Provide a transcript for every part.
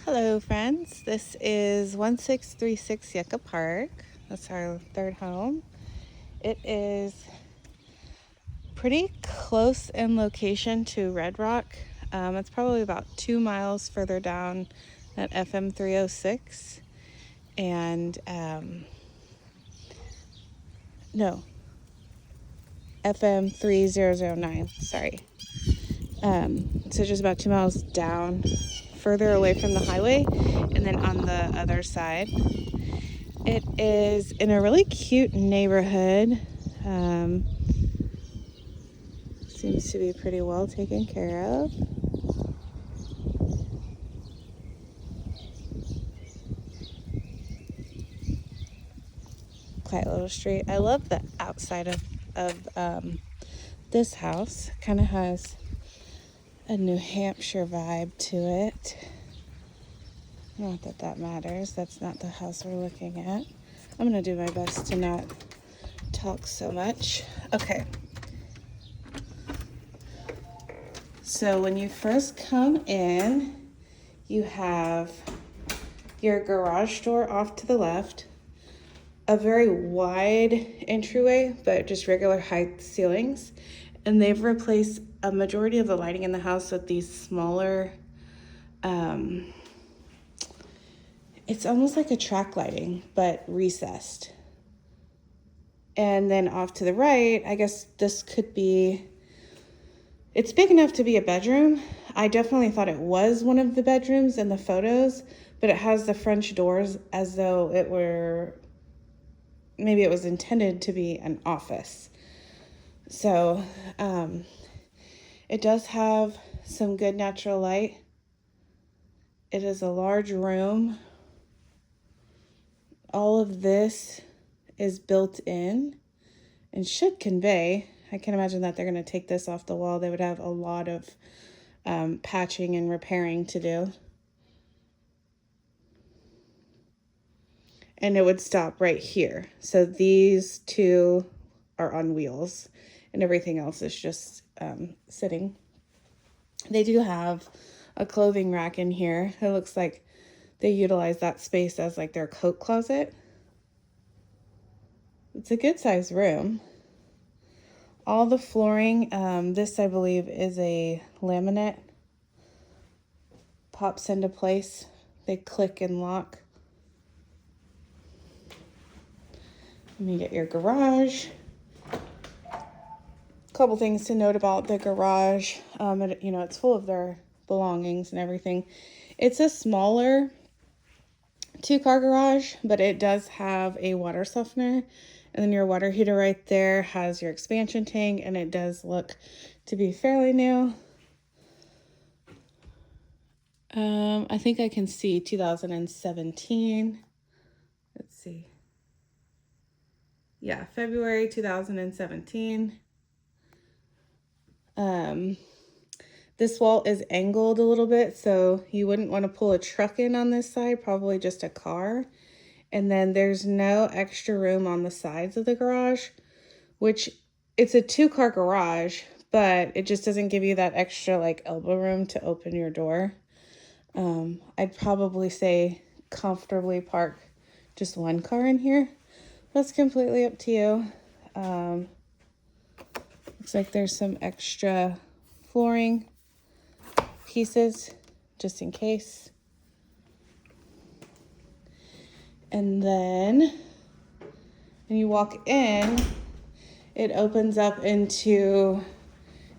Hello friends, this is 1636 Yucca Park. That's our third home. It is pretty close in location to Red Rock. It's probably about 2 miles further down at FM 306 and no, FM 3009, sorry. So just about 2 miles down, further away from the highway, and then on the other side. It is in a really cute neighborhood. Seems to be pretty well taken care of. Quiet little street. I love the outside of this house. Kind of has a New Hampshire vibe to it. Not that that matters. That's not the house we're looking at. I'm going to do my best to not talk so much. Okay. So when you first come in, you have your garage door off to the left, a very wide entryway, but just regular height ceilings. And they've replaced a majority of the lighting in the house with these smaller, it's almost like a track lighting, but recessed. And then off to the right, I guess this could be, it's big enough to be a bedroom. I definitely thought it was one of the bedrooms in the photos, but it has the French doors as though it were, maybe it was intended to be an office. So it does have some good natural light. It is a large room. All of this is built in and should convey. I can imagine that they're going to take this off the wall. They would have a lot of patching and repairing to do. And it would stop right here. So these two are on wheels and everything else is just sitting. They do have a clothing rack in here. It looks like they utilize that space as like their coat closet. It's a good sized room. All the flooring, this I believe is a laminate. Pops into place. They click and lock. Let me get your garage. Couple things to note about the garage. It's full of their belongings and everything. It's a smaller 2-car garage, but it does have a water softener, and then your water heater right there has your expansion tank, and it does look to be fairly new. I think I can see 2017. Let's see. Yeah, February 2017. This wall is angled a little bit, so you wouldn't want to pull a truck in on this side, probably just a car. And then there's no extra room on the sides of the garage, which it's a 2-car garage, but it just doesn't give you that extra like elbow room to open your door. I'd probably say comfortably park just 1 car in here. That's completely up to you. Looks like there's some extra flooring pieces just in case. And then when you walk in, it opens up into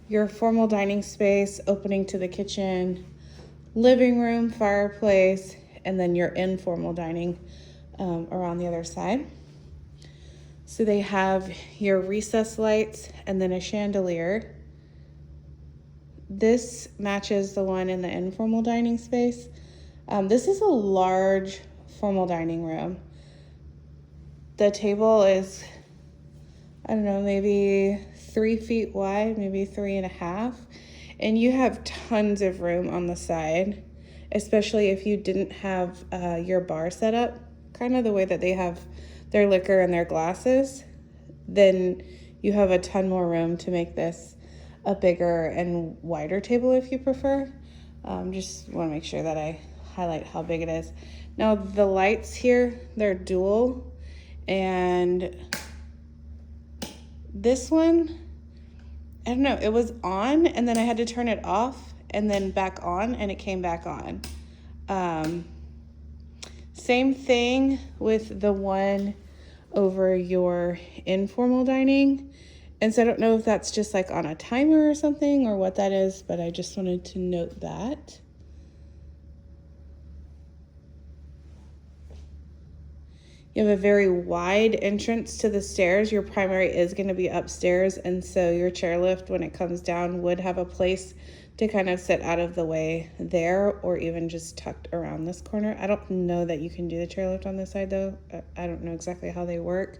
your formal dining space, opening to the kitchen, living room, fireplace, and then your informal dining around the other side. So they have your recess lights and then a chandelier. This matches the one in the informal dining space. This is a large formal dining room. The table is, I don't know, maybe 3 feet wide, maybe 3.5. And you have tons of room on the side, especially if you didn't have your bar set up, kind of the way that they have their liquor and their glasses. Then you have a ton more room to make this a bigger and wider table if you prefer. Just want to make sure that I highlight how big it is. Now the lights here, they're dual, and this one, I don't know, it was on and then I had to turn it off and then back on, and it came back on. Same thing with the one over your informal dining. And so I don't know if that's just like on a timer or something or what that is, but I just wanted to note that. You have a very wide entrance to the stairs. Your primary is going to be upstairs, and so your chairlift, when it comes down, would have a place to kind of sit out of the way there, or even just tucked around this corner. I don't know that you can do the chairlift on this side though. I don't know exactly how they work,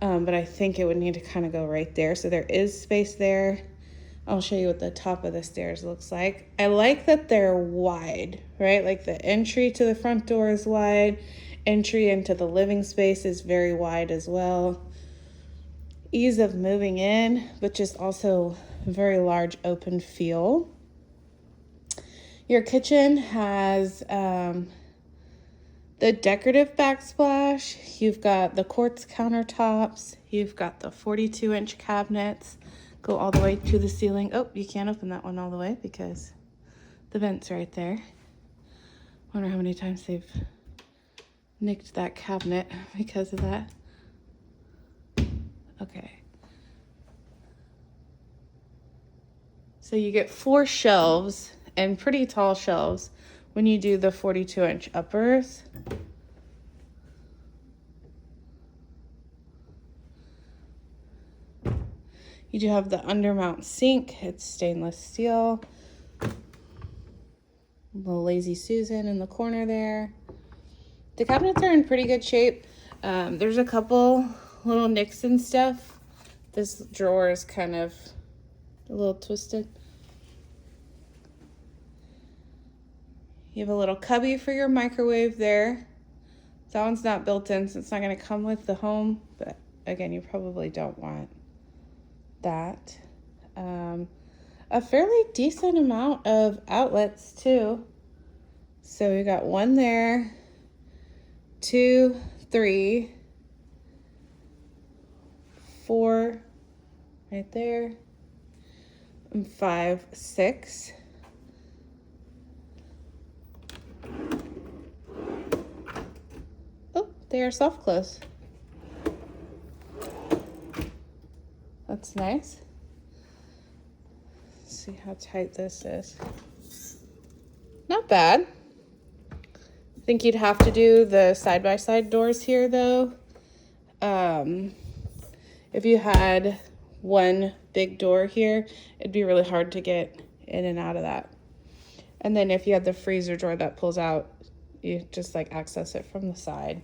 but I think it would need to kind of go right there. So there is space there. I'll show you what the top of the stairs looks like. I like that they're wide, right? Like the entry to the front door is wide. Entry into the living space is very wide as well. Ease of moving in, but just also very large open feel. Your kitchen has the decorative backsplash. You've got the quartz countertops. You've got the 42-inch cabinets. Go all the way to the ceiling. Oh, you can't open that one all the way because the vent's right there. Wonder how many times they've nicked that cabinet because of that. Okay. So you get 4 shelves, and pretty tall shelves, when you do the 42-inch uppers. You do have the undermount sink. It's stainless steel. Little Lazy Susan in the corner there. The cabinets are in pretty good shape. There's a couple little nicks and stuff. This drawer is kind of a little twisted. You have a little cubby for your microwave there. That one's not built in, so it's not going to come with the home, but again, you probably don't want that. A fairly decent amount of outlets too. So we got 1 there, 2, 3, 4 right there, and 5, 6. Oh, they are soft close. That's nice. Let's see how tight this is. Not bad. I think you'd have to do the side-by-side doors here though. If you had one big door here, it'd be really hard to get in and out of that. And then if you had the freezer door that pulls out, you just like access it from the side.